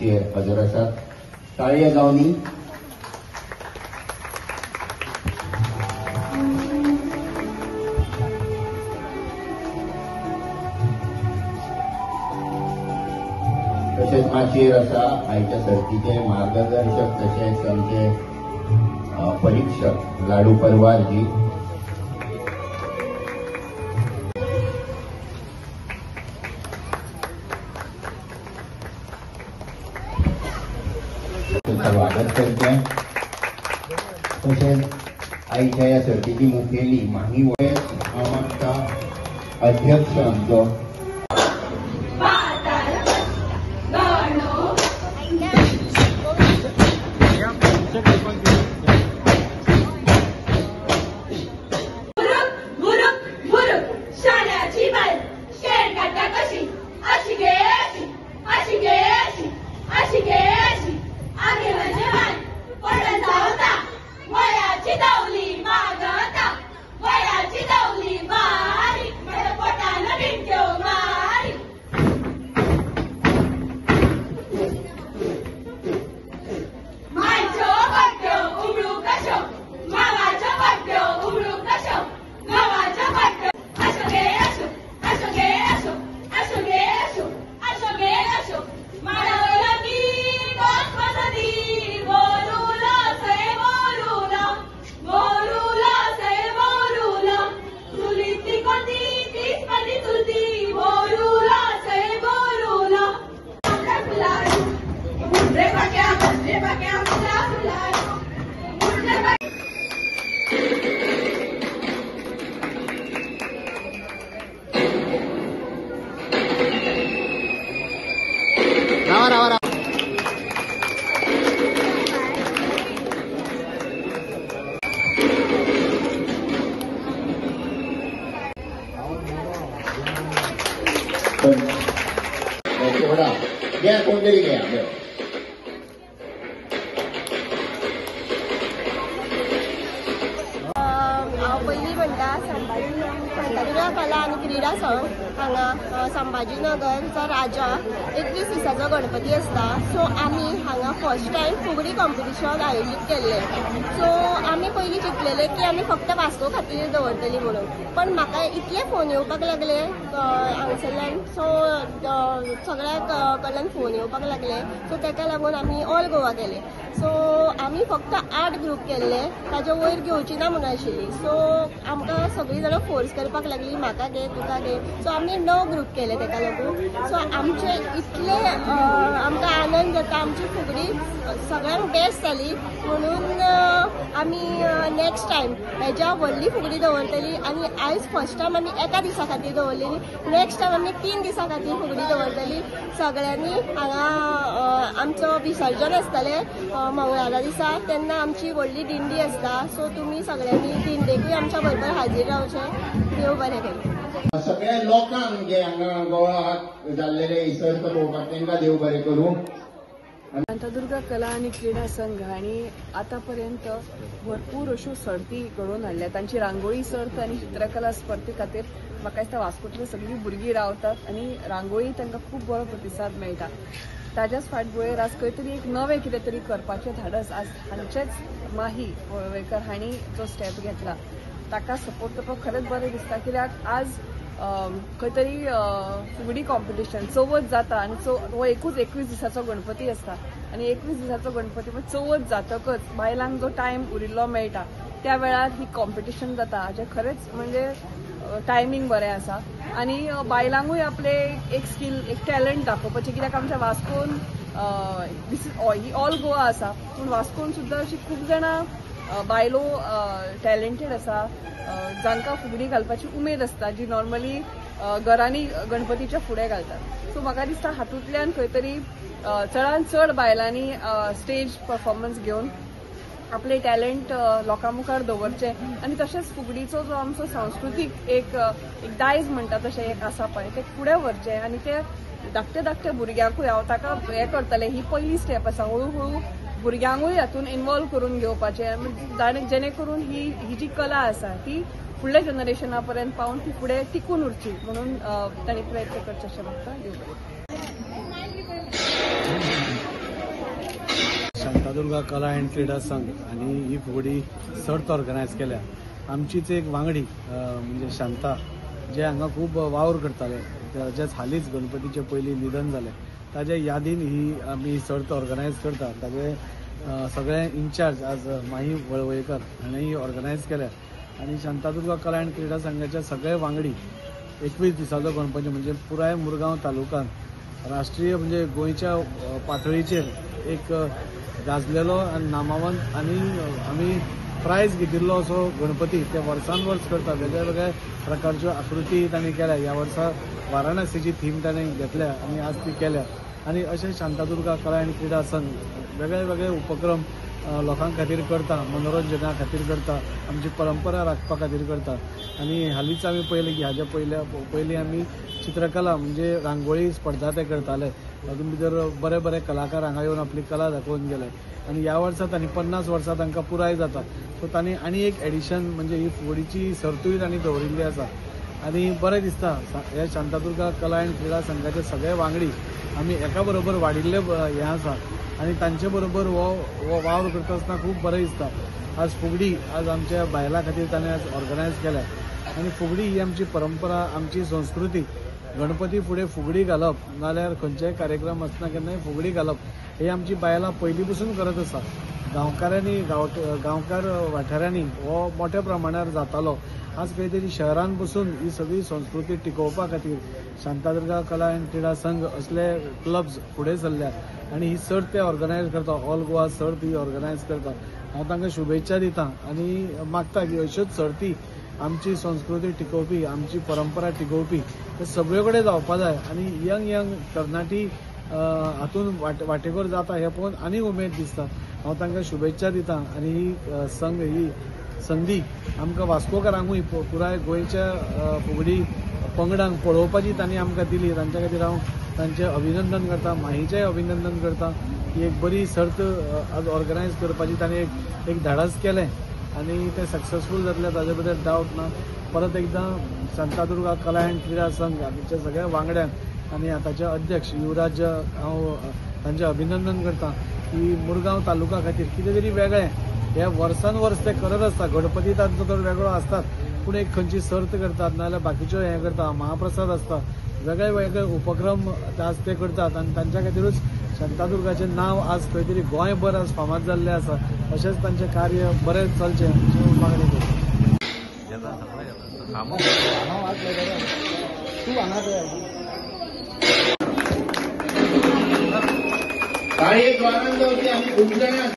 हजर आसात. ताळयो जावनी. तशेंच माचयेर आसा आयच्या सर्तीचे मार्गदर्शक तशेंच आमचे परीक्षक लाडू परवारजी. स्वागत करते. तसेच आईच्या या सर्तीची मुखेली माही वळेस आमचा अध्यक्ष आमचो घ्या कोणतरी घ्या. पयलीं म्हणटा शांतादुर्गा कला आनी क्रीडा संघ हांगा संभाजीनगरचो राजा 21 दिसाचो गणपती आसता. सो आमी हांगा फर्स्ट टायम फुगडी कॉम्पिटिशन आयोजीत केल्लें. सो आमी पयलीं चिंतलेले की आमी फक्त वास्को खातीर दवरतली म्हणून, पण म्हाका इतले फोन येवपाक लागले हांगसरल्यान. सो सगळ्या कडल्यान फोन येवपाक लागले. सो ताका लागून आमी ऑल गोवा केले. सो आमी फक्त 8 ग्रूप केल्ले, ताजे वयर घेवची ना म्हणून आशिल्ली. सो आमकां सगळीं जाणां फोर्स करपाक लागली म्हाका घे तुका घे. सो आमी 9 ग्रूप केले ताका लागून. सो आमचे इतले आमकां आनंद जाता. आमची फुगडी सगळ्यांक बेस्ट जाली म्हणून आमी नेक्स्ट टायम हेज्या व्हडली फुगडी दवरतली. आनी आयज फर्स्ट टायम आमी एका दिसा खातीर दवरलेली. नेक्स्ट टायम आमी 3 दिसां खातीर फुगडी दवरतली. सगळ्यांनी हांगा आमचो विसर्जन आसतलें मंगळारा दिसा, तेन्ना आमची व्हडली दिंडी आसता. सो तुमी सगळ्यांनी दिंडेकूय आमच्या बरोबर हाजीर रावचें. देव बरें करूं. सगळ्या लोकांक जे हांगा गोवाक जाल्लेले इसर्त पळोवपाक तांकां देव बरें करूं. शांतादुर्गा कला आणि क्रीडा संघ हांणी आतापर्यंत भरपूर अश्यो सर्ती घडोवन हाडल्या. तांची रांगोळी सर्त आनी चित्रकला स्पर्धे खातीर म्हाका दिसता वास्कोंतली सगळीं भुरगीं रावतात आनी रांगोळी तांकां खूब बरो प्रतिसाद मेळटा. ताच्याच फाटभुंयेर आज खंय तरी एक नवें कितें तरी करपाचें धाडस आज हांचेच माही वळवयकर हांणी जो स्टेप घेतला ताका सपोर्ट करपाक खरेंच बरें दिसता. कित्याक आज खंय तरी फुगडी कॉम्पिटिशन चवथ जाता आनी हो 21 दिसाचो गणपती आसता आनी 21 दिसाचो गणपती पण चवथ जातकच बायलांक जो टायम उरिल्लो मेळटा त्या वेळार ही कॉम्पिटिशन जाता. हाचें खरेंच म्हणजे टायमींग बरें आसा आनी बायलांकूय आपले एक स्कील एक टॅलंट दाखोवपाचें. कित्याक आमच्या वास्कोन ही ऑल गोवा आसा पूण वास्कोन सुद्दां अशी खूब जाणां बायलो टॅलंटेड आसा जांकां फुगडी घालपाची उमेद आसता जी नॉर्मली घरांनी गणपतीच्या फुडें घालतात. सो म्हाका दिसता हातूंतल्यान खंय तरी चडांत चड बायलांनी स्टेज परफॉर्मन्स घेवन आपले टॅलंट लोकां मुखार दवरचें आनी तशेंच फुगडीचो जो आमचो सांस्कृतीक एक दायज म्हणटा तशें एक आसा पळय तें फुडें व्हरचें आनी तें धाकट्या धाकट्या भुरग्यांकूय हांव ताका हें करतलें. ही पयली स्टेप आसा. हळू हळू भुरग्यांकूय हातून इन्वॉल्व करून घेवपाचें जेणे करून ही जी कला आसा ती फुडल्या जनरेशना पर्यंत पावून ती फुडें टिकून उरची म्हणून तांणी प्रयत्न करचे अशें म्हाका दिवं. शांतादुर्गा कला एंड क्रीडा संघ आणि ही फुगडी सर्त ऑर्गनायज केल्या. आमचीच एक वांगडी म्हणजे शांता जे हांगा खूब वावर करताले, तेजेच हालींच गणपतीचे पयलीं निधन जालें. ताज्या यादीन ही आमी सर्त ऑर्गनायज करता. ताजे सगळे इन्चार्ज आज माही वळवयकर हाणें ऑर्गनायज केल्या आणि शांतादुर्गा कला एंड क्रीडा संघाचे सगळे वांगडी 21 दिसाचो गणपती म्हणजे पुराय मुरगांव तालुक्यात राष्ट्रीय म्हणजे गोंयच्या पातळीचेर एक गाजलेलो आनी नामावंत आनी आमी प्रायज घेतिल्लो असो गणपती ते वर्सान वर्स करता. वेगळे वेगळे प्रकारच्यो आकृती तांणी केल्या. ह्या वर्सा वाराणसीची थीम ताणें घेतल्या आनी आज ती केल्या. आनी अशें शांतादुर्गा कला आनी क्रीडा संघ वेगळे वेगळे उपक्रम लोकां खातीर करता, मनोरंजना खातीर करता, आमची परंपरा राखपा खातीर करता. आनी हालींच आमी पळयलें की हाज्या पयलीं आमी चित्रकला म्हणजे रांगोळी स्पर्धा ते करताले. तातूंत भितर बरे बरे कलाकार हांगा येवन आपली कला दाखोवन गेले आनी ह्या वर्सा तांणी 50 वर्सां तांकां पुराय जाता. सो तांणी आनी एक एडिशन म्हणजे ही फुगडीची सर्तूय तांणी दवरिल्ली आसा आनी बरें दिसता. हे शांतादुर्गा कला एंड क्रीडा संघाचे सगळे वांगडी आमी एका बरोबर वाडिल्ले हें आसा आनी तांचे बरोबर हो वावर करता आसतना खूब बरें दिसता. आज फुगडी आज आमच्या बायलां खातीर ताणें आज ऑर्गनायज केल्या आनी फुगडी ही आमची परंपरा, आमची संस्कृती. गणपती फुडें फुगडी घालप नाल्यार खंयचेय कार्यक्रम आसतना केन्नाय फुगडी घालप हे आमची बायलां पयलीं पसून करत आसा. गांवकारांनी गांवकार वाठारांनी हो मोठ्या प्रमाणार जातालो. आज खंय तरी शहरान बसून ही सगळी संस्कृती टिकोवपा खातीर शांतादुर्गा कला एंड क्रीडा संघ असले क्लब्स फुडें सरल्या आनी ही सर्त ते ऑर्गनायज करता. ऑल गोवा सर्त ही ऑर्गनायज करता. हांव तांकां शुभेच्छा दितां आनी मागता की अश्योच सर्ती आमची संस्कृती टिकोवपी, आमची परंपरा टिकोवपी हे सगळे कडेन जावपा जाय आनी यंग तरणाटी हातून वांटेकार जाता हे पळोवन आनीक उमेद दिसता. हांव तांकां शुभेच्छा दितां आनी ही संघ ही संदी आमकां वास्कोकारांकूय पुराय गोंयच्या फुगडी पंगडांक पळोवपाची तांणी आमकां दिली. तांच्या खातीर हांव तांचें अभिनंदन करता, माहीचेंय अभिनंदन करता की एक बरी सर्त आज ऑर्गनायज करपाची तांणी एक धाडस केलें आनी ते सक्सेसफूल जातले ताजे बद्दल डावट ना. परत एकदां शांतादुर्गा कला एंड क्रीडा संघ हांच्या सगळ्या वांगड्यांक आनी आतांचे अध्यक्ष युवराज हांव तांचें अभिनंदन करता की मुरगांव तालुका खातीर कितें तरी वेगळें हे वर्सान वर्स ते करत आसता. गणपती तांचो तर वेगळो आसतात पूण एक खंयची सर्त करतात नाल्यार बाकीच्यो हें करता, महाप्रसाद आसता, वेगळे वेगळे उपक्रम आज ते करतात आनी तांच्या खातीरूच शांतादुर्गाचें नांव आज खंय तरी गोंयभर आज फामाद जाल्लें आसा. अशेंच तांचें कार्य बरें चलचें अशी मागणी करता. काही एक आनंद होती आम्ही खूप जण